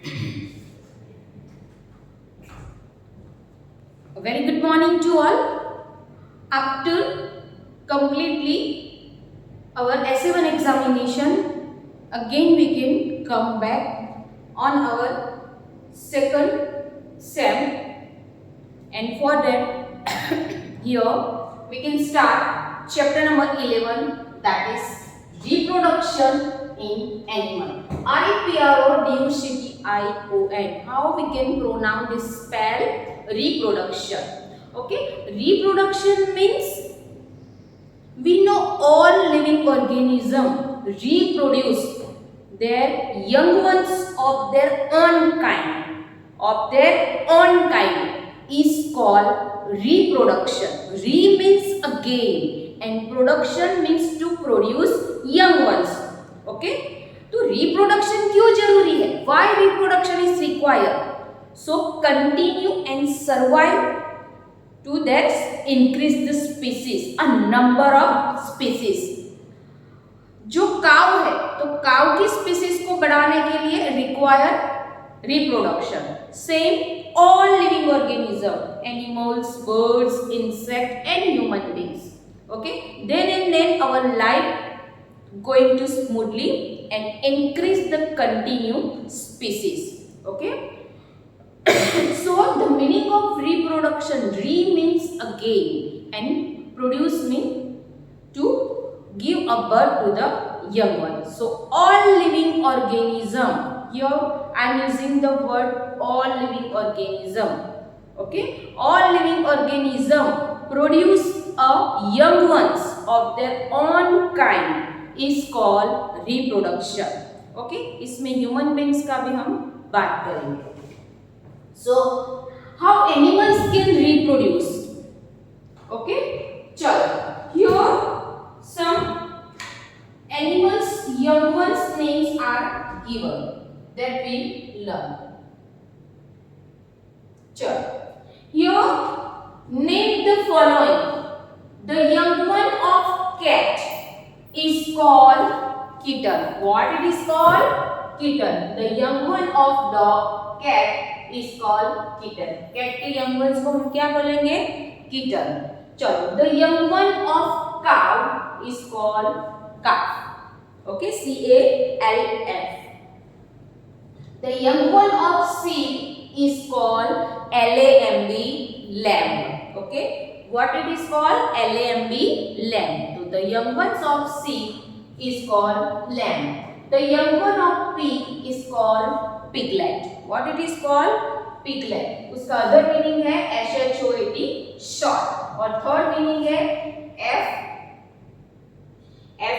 A very good morning to all. After completely our SA1 examination, again we can come back on our second sem, and for that here we can start chapter number 11, that is reproduction in animal. REPRODUCTION. How we can pronounce this spell reproduction? Okay, reproduction means we know all living organism reproduce their young ones of their own kind. Of their own kind is called reproduction. Re means again and production means to produce young ones. Okay, तो reproduction क्यों जरूरी है? Why reproduction is required? So continue and survive to that increase the species, a number of species. जो cow है तो cow की species को बढ़ाने के लिए require reproduction. Same all living organism, animals, birds, insect and human beings. Okay, then and then our life going to smoothly and increase the continue species. Okay. So the meaning of reproduction, re means again and produce means to give a birth to the young one. So all living organism, here I am using the word all living organism. Okay, all living organism produce a young ones of their own kind is called reproduction. Okay, इसमें human beings का भी हम बात करेंगे. So how animals can reproduce? Okay, चलो here some animals young ones names are given that we learn. चलो here name the following. The young one of cat is called kitten. What it is called? Kitten. The young one of dog, cat is called kitten. Cat के young ones को हम क्या बोलेंगे? Kitten. चलो the young one of cow is called calf. Okay, CALF. The young one of sheep is called LAMB, lamb. Okay, what it is called? LAMB, lamb. So the young ones of sheep is called lamb. The young one of pig is called piglet. What it is called? Piglet. उसका other meaning है SHORT, short. और third meaning है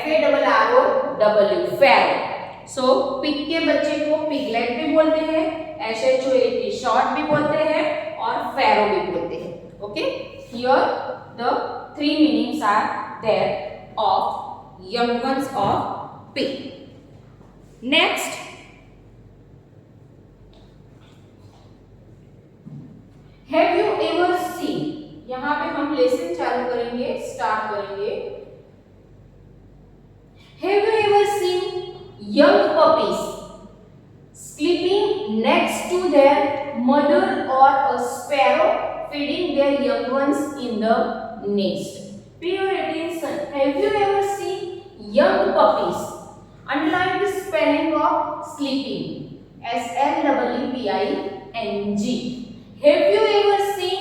FARROW, farrow. So pig के बच्चे को piglet भी बोलते हैं, SHORT शॉर्ट भी बोलते हैं और फैरो भी बोलते हैं. Okay, here the three meanings are there of young ones of pig. Next, have you ever seen? यहाँ पे हम लेसन चालू करेंगे, स्टार्ट करेंगे. Have you ever seen young puppies sleeping next to their mother or a sparrow feeding their young ones in the nest? Pay your attention. Have you ever seen young puppies? Underline the spelling of sleeping. SLEEPING. Have you ever seen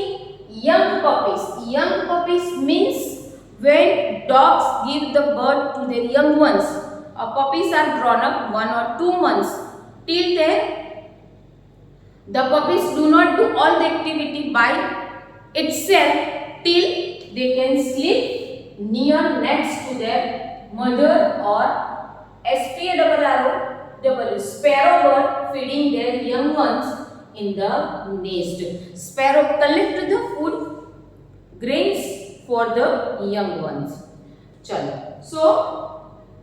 young puppies? Young puppies means when dogs give the birth to their young ones. Puppies are grown up 1 or 2 months. Till then, the puppies do not do all the activity by itself till they can sleep near next to their mother or SPARROW, sparrow bird feeding their young ones in the nest. Sparrow collect the food grains for the young ones. Chalo. So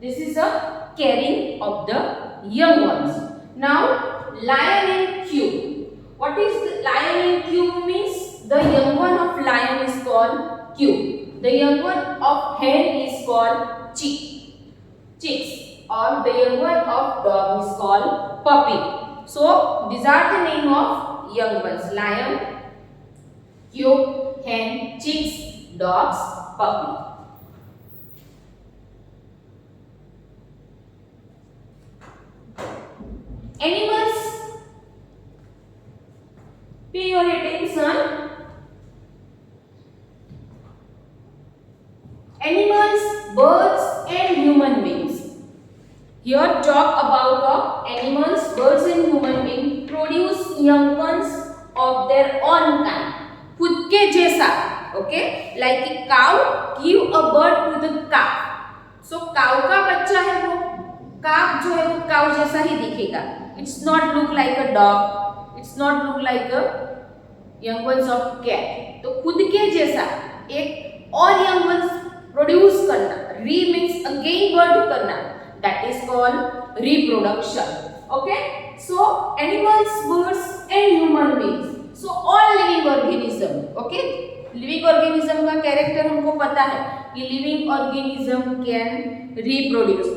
this is a caring of the young ones. Now lion and cube. What is the lion and cube means? The young one of lion is called cube. The young one of hen is called chicks. Or the young one of dog is called puppy. So these are the name of young ones: lion, cube, hen, chicks, dogs, puppy. Animals, pay your attention. Animals, birds and human beings. Here talk about animals, birds and human beings produce young ones of their own kind. खुद के जैसा, okay? Like a cow give a bird to the calf. So cow का बच्चा है वो, calf जो है वो cow जैसा ही दिखेगा. It's not look like a dog. It's not look like a young ones of cat. तो खुद के जैसा एक और young ones प्रोड्यूस करना, री मीन्स अगेन बर्ड करना, that is called reproduction. Okay, so animals, birds and human beings, so all living organism. Okay, living organism का character हमको पता है कि living organism can reproduce,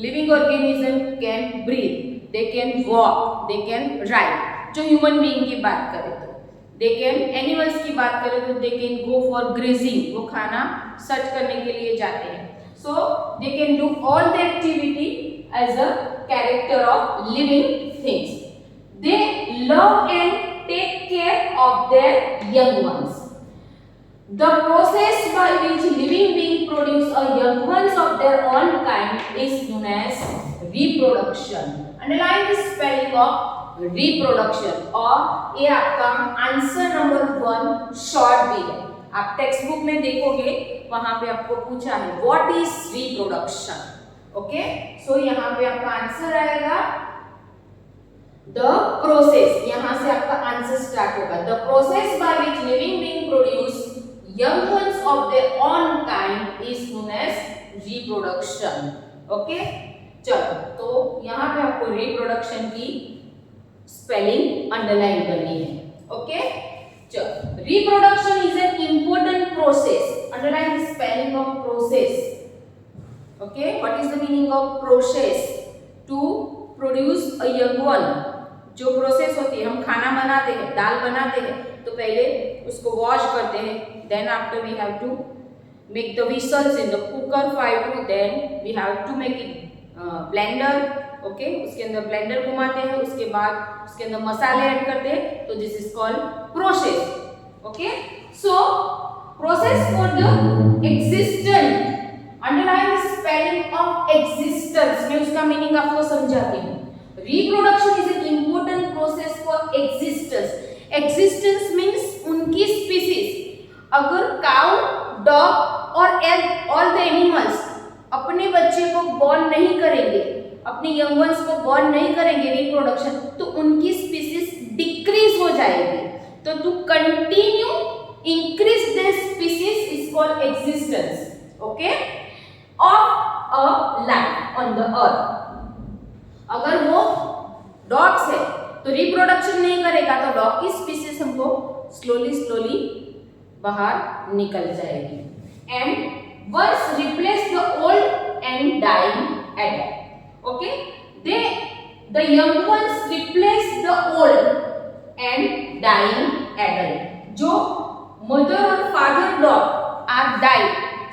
living organism can breathe, they can walk, they can ride. जो human being की बात करें तो दे कैन, एनिमल्स की बात करें तो they can go for grazing, वो खाना सर्च करने के लिए जाते हैं. So they can do all the activity as a character of living things. They love and take care of their young ones. The process by which living beings produce a young ones of their own kind is known as reproduction. Underline the spelling of reproduction. और ये आपका answer number 1 short भी है. आप text book में देखोगे वहां पे आपको पूछा है what is reproduction. Okay, so यहाँ पे आपका आंसर आएगा द प्रोसेस. यहां से आपका आंसर स्टार्ट होगा. The process by which living being produce young ones of their own kind is known as reproduction. Okay, चलो तो यहाँ पे आपको रिप्रोडक्शन की स्पेलिंग अंडरलाइन करनी है. ओके, चलो, reproduction is an important process. Underline the spelling of process. Okay, what is the meaning of process? To produce a young one. जो प्रोसेस होती है, हम खाना बनाते हैं, दाल बनाते हैं तो पहले उसको वॉश करते हैं, then after we have to make the whistles in the cooker fire to, then we have to make it blender. Okay, उसके अंदर ब्लेंडर घुमाते हैं, उसके बाद उसके अंदर मसाले ऐड करते हैं, तो this is called process. Okay, so process for the existence. Underline the spelling of existence. मैं उसका मीनिंग आपको समझाती हूँ. Reproduction is an important process for existence. Existence means उनकी स्पीसीज. अगर काउ, डॉग और ऑल द एनिमल्स अपने बच्चे को बॉर्न नहीं करेंगे, अपने यंग वंस को बॉर्न नहीं करेंगे रिप्रोडक्शन, तो उनकी स्पीसीज डिक्रीज हो जाएगी. तो to continue increase their species is called existence. Okay, of a life on the earth. अगर वो डॉग्स है तो रिप्रोडक्शन नहीं करेगा तो डॉग की स्पीसीज हमको स्लोली बाहर निकल जाएगी. And once replace the old and dying adult. Okay, the young ones replace the old and dying adult. जो मदर और फादर डॉग आर डाइड,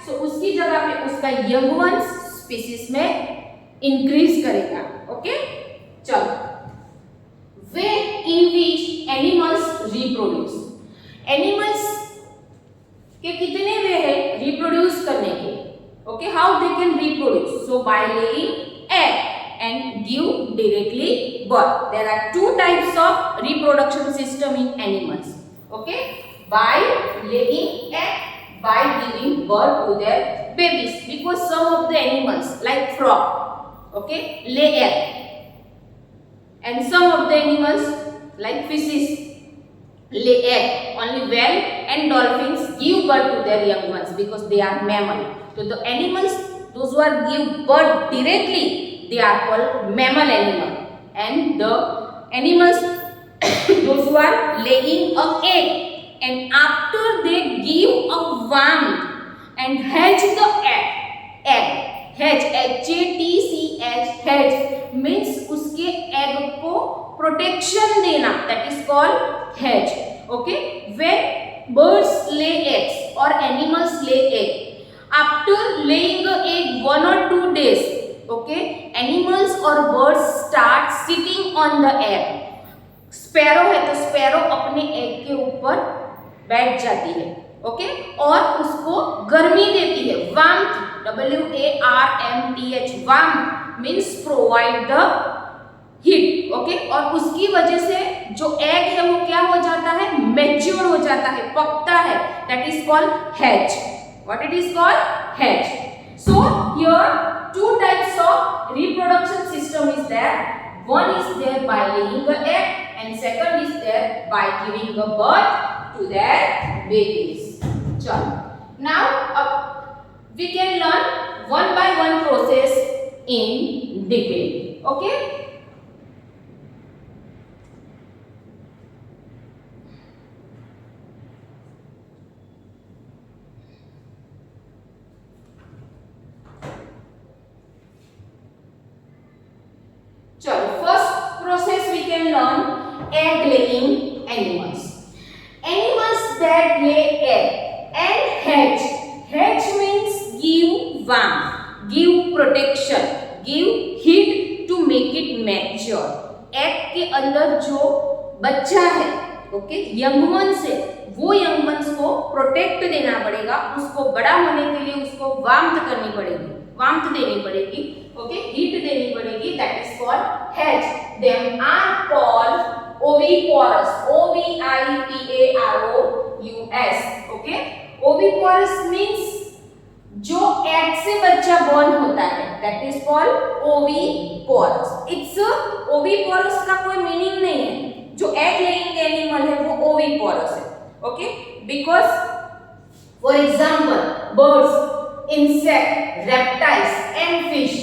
सो उसकी जगह पे उसका यंग वंस स्पीसीज में इंक्रीज करेगा. ओके, चलो, वे इन विच एनिमल्स रिप्रोड्यूस. एनिमल्स के कितने वे हैं रिप्रोड्यूस करने के. Okay, how they can reproduce? So by laying egg and give directly birth. There are two types of reproduction system in animals. Okay, by laying egg, by giving birth to their babies. Because some of the animals like frog, okay, lay egg, and some of the animals like fishes lay egg. Only whale and dolphins give birth to their young ones because they are mammal. So the animals, those who are give birth directly, they are called mammal animal. And the animals those who are laying a egg and after they give a worm and hatch the egg, hatch, H-A-T-C-H, hatch, means उसके egg को protection देना, that is called hedge. Okay, when birds lay eggs और animals lay egg, after laying egg 1 or 2 days, okay, animals or birds start sitting on the egg. Sparrow है तो sparrow अपने egg के ऊपर बैठ जाती है, ओके, और उसको गर्मी देती है. Warmth, WARMTH, warmth means provide the heat. Okay, और उसकी वजह से जो एग है वो क्या हो जाता है, मैच्योर हो जाता है, पकता है. That is called hatch. What it is called, hatch. So here two types of reproduction system is there. One is there by laying a egg and second is there by giving a birth to their babies. Chalo, now we can learn one by one process in detail. Okay, चलो, first process we can learn egg laying animals. Animals that lay egg and hatch. Hatch means give warmth, give protection, give heat to make it mature. Egg के अंदर जो बच्चा है, okay, young ones है, वो young ones को protect देना पड़ेगा. उसको बड़ा होने के लिए उसको वार्मथ करनी पड़ेगी, वार्मथ देनी पड़ेगी, ओके, हीट देनी पड़ेगी. That is called hatch. Them are called oviporous, OVIPAROUS. Okay, oviporous means जो एग से बच्चा बॉर्न होता है, that is called oviparous. It's oviparous का कोई मीनिंग नहीं है. जो एग लेइंग एनिमल है वो ओविपोरस है. Okay, because for example birds, insect, reptiles and fish.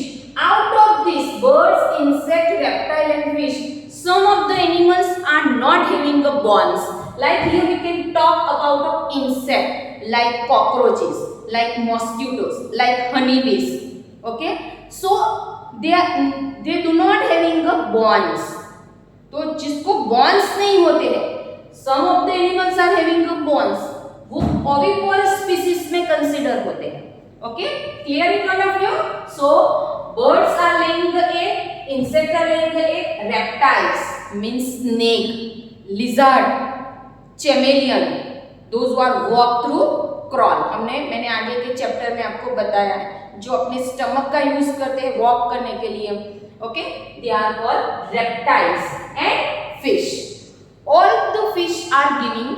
Out of these birds, insect, reptile and fish, some of the animals are not having a bones. Like here we can talk about of insect like cockroaches, like mosquitoes, like honeybees. Okay, so they do not having a bones. तो जिसको bones नहीं होते हैं, some of the animals are having a bones, वो oviporous species में consider होते हैं. Okay, clear it all of you? So birds are laying the egg, insects are laying the egg, reptiles means snake, lizard, chameleon, those who are walk through crawl. मैंने आगे के chapter में आपको बताया है, जो अपने स्टमक का यूज करते हैं वॉक करने के लिए. Okay, they are called reptiles and fish. All the fish are giving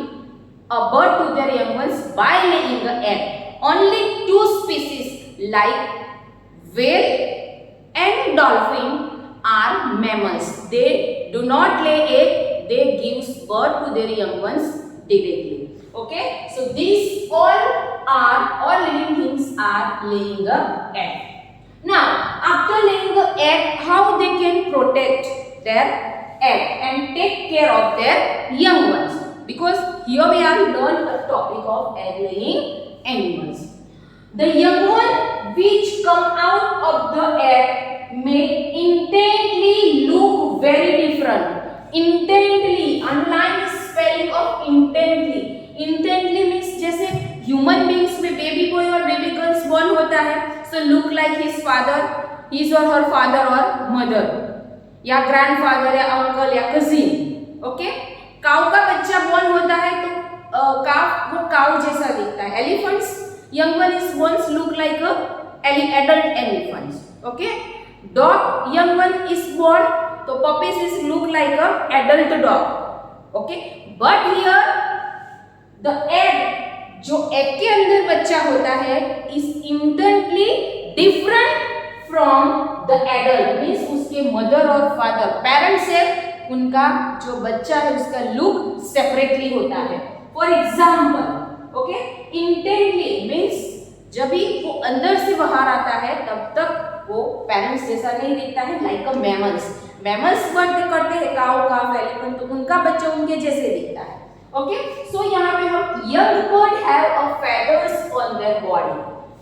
a birth to their young ones by laying the egg. Only 2 species like whale and dolphin are mammals. They do not lay egg, they give birth to their young ones directly. Okay, so these all living things are laying a egg. Now after laying the egg, how they can protect their egg and take care of their young ones? Because here we are learn a topic of egg laying animals. The young one which come out of the egg may intently look very different. Intently, underline the spelling of intently. Intently means जैसे human beings में baby boy और baby girls born होता है, so look like his father, his or her father or mother, या grandfather या uncle या cousin. Okay, काऊ का बच्चा born होता है तो वो काऊ जैसा दिखता है. Elephants young one is once look like a adult elephants. Okay, dog young one is born तो puppies is look like a adult dog. Okay, but here the egg, जो egg के अंदर बच्चा होता है, is intently different from the adult, means उसके mother और father parents से उनका जो बच्चा है उसका look separately होता है. For example, okay, intently means जब भी वो अंदर से बाहर आता है तब तक वो पेरेंट्स जैसा नहीं दिखता है. लाइक अ मैमल्स बर्थ करते हैं, काऊ काफ एलिफेंट, तो उनका बच्चा उनके जैसे दिखता है. ओके, सो यहाँ पे हम young bird have a feathers on their body.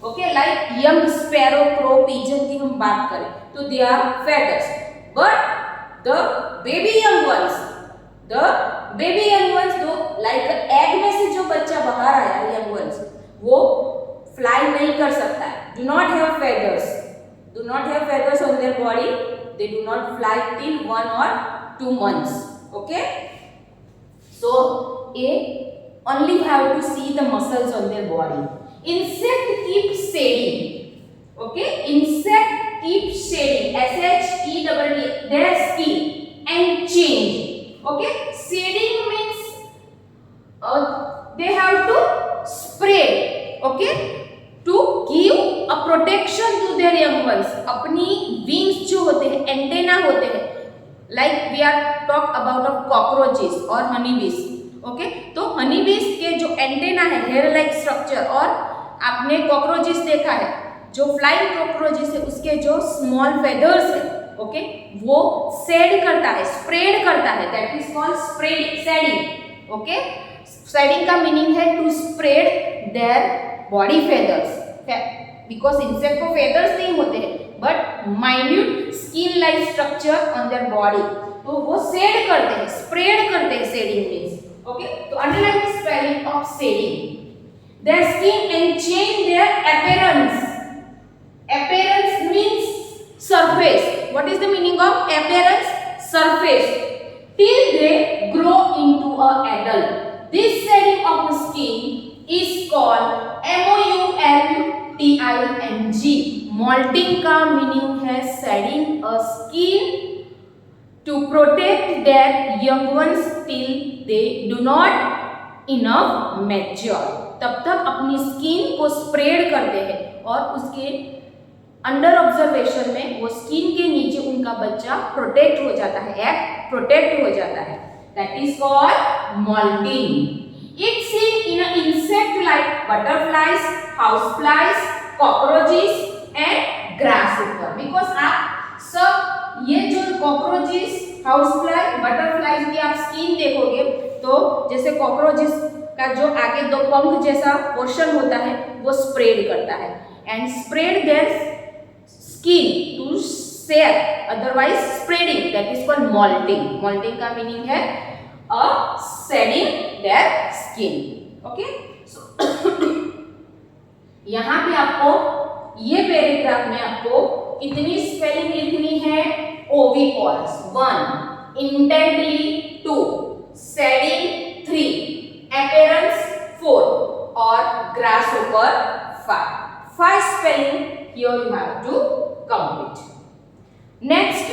Okay, like young sparrow, crow, pigeon की हम बात करें तो they are feathers. but the baby young ones, जो like egg में से जो बच्चा बाहर आया young ones, वो fly नहीं कर सकता है, do not have feathers on their body, they do not fly till 1 or 2 months. Okay, so a only have to see the muscles on their body. Insect keep shedding. Okay, insect keep shedding, SHEDD, their skin and change. Okay, shedding means they have to spread, okay, to give a protection to their young ones. अपनी wings जो होते हैं, antenna होते हैं, like we are talk about of cockroaches or honeybees. Okay, तो honeybees के जो antenna है, hair like structure, और आपने cockroaches देखा है, जो फ्लाइंग कॉकरोचेस है उसके जो स्मॉल फेदर्स है, ओके, वो शेड करता है, स्प्रेड करता है, that is called shedding. Okay, shedding का मीनिंग है to spread their body feathers, because insect को फेदर्स नहीं होते हैं but minute skin like structure on their body, तो वो शेड करते हैं, स्प्रेड करते हैं. शेडिंग मीन्स, ओके, तो underline the spelling of shedding. Their skin and change their appearance. Appearance means surface. What is the meaning of appearance? Surface. Till they grow into an adult. This shedding of the skin is called molting. Molting का meaning है shedding a skin to protect their young ones till they do not enough mature. तब तक अपनी skin को spread करते हैं और उसके अंडर ऑब्जर्वेशन में वो स्किन के नीचे उनका बच्चा प्रोटेक्ट हो जाता है, एग प्रोटेक्ट हो जाता है. That is called moulting. It's seen in a insect like butterflies, house flies, cockroaches and grasshopper. Because आप सब ये जो कॉकरोचेस, हाउस फ्लाई, बटरफ्लाइज की आप स्किन देखोगे तो जैसे कॉकरोचेस का जो आगे दो पंख जैसा पोर्शन होता है वो स्प्रेड करता है and spread their skin to share, otherwise spreading, that is called moulting. Moulting का मीनिंग है shedding their skin. Okay, so यहाँ पे आपको ये पैराग्राफ में आपको कितनी स्पेलिंग लिखनी है? ओविपोल्स 1, इंटेंटली 2, शेडिंग 3, appearance 4 और grasshopper 5. 5 spelling here you have to complete. Next